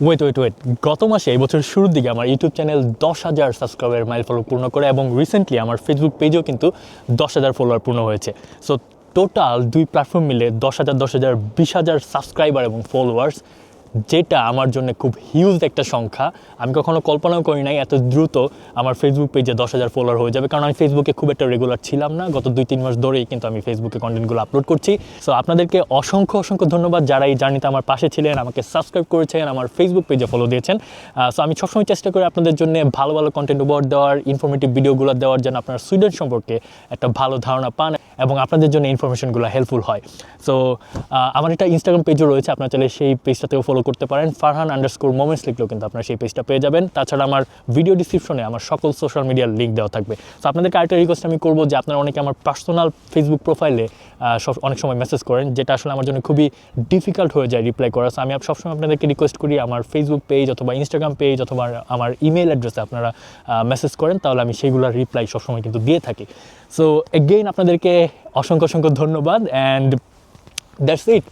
Wait গত মাসে এই বছরের শুরুর দিকে আমার YouTube channel 10,000 subscriber mile follow পূর্ণ করে এবং রিসেন্টলি আমার ফেসবুক পেজেও কিন্তু 10,000 ফলোয়ার পূর্ণ হয়েছে। সো টোটাল দুই প্ল্যাটফর্ম মিলে 10,000 20,000 সাবস্ক্রাইবার এবং ফলোয়ার্স, যেটা আমার জন্য খুব হিউজ একটা সংখ্যা। আমি কখনো কল্পনাও করি নাই এত দ্রুত আমার ফেসবুক পেজে 10,000 ফলোয়ার হয়ে যাবে, কারণ আমি ফেসবুকে খুব একটা রেগুলার ছিলাম না। গত 2-3 মাস ধরেই কিন্তু আমি ফেসবুকে কন্টেন্টগুলো আপলোড করছি। সো আপনাদেরকে অসংখ্য ধন্যবাদ যারা এই জার্নিতে আমার পাশে ছিলেন, আমাকে সাবস্ক্রাইব করেছেন, আমার ফেসবুক পেজে ফলো দিয়েছেন। সো আমি সবসময় চেষ্টা করি আপনাদের জন্য ভালো কন্টেন্ট উপহার দেওয়ার, ইনফরমেটিভ ভিডিওগুলো দেওয়ার, যেন আপনারা সুইডেন সম্পর্কে একটা ভালো ধারণা পান এবং আপনাদের জন্য ইনফরমেশনগুলো হেল্পফুল হয়। সো আমার একটা ইনস্টাগ্রাম পেজও রয়েছে, আপনারা চাইলে সেই পেজটাতেও ফলো করতে পারেন। farhan_moments লিখলেও কিন্তু আপনারা সেই পেজটা পেয়ে যাবেন। তাছাড়া আমার ভিডিও ডিসক্রিপশনে আমার সকল সোশ্যাল মিডিয়ার লিঙ্ক দেওয়া থাকবে। সো আপনাদেরকে আরেকটা রিকোয়েস্ট আমি করবো যে আপনারা অনেকে আমার পার্সোনাল ফেসবুক প্রোফাইলে অনেক সময় মেসেজ করেন, যেটা আসলে আমার জন্য খুবই ডিফিকাল্ট হয়ে যায় রিপ্লাই করা। সো আমি সবসময় আপনাদেরকে রিকোয়েস্ট করি আমার ফেসবুক পেজ অথবা ইনস্টাগ্রাম পেজ অথবা আমার ইমেল অ্যাড্রেসে আপনারা মেসেজ করেন, তাহলে আমি সেইগুলোর রিপ্লাই সবসময় কিন্তু দিয়ে থাকি। সো এগেইন আপনাদেরকে অসংখ্য ধন্যবাদ, অ্যান্ড দ্যাটস ইট।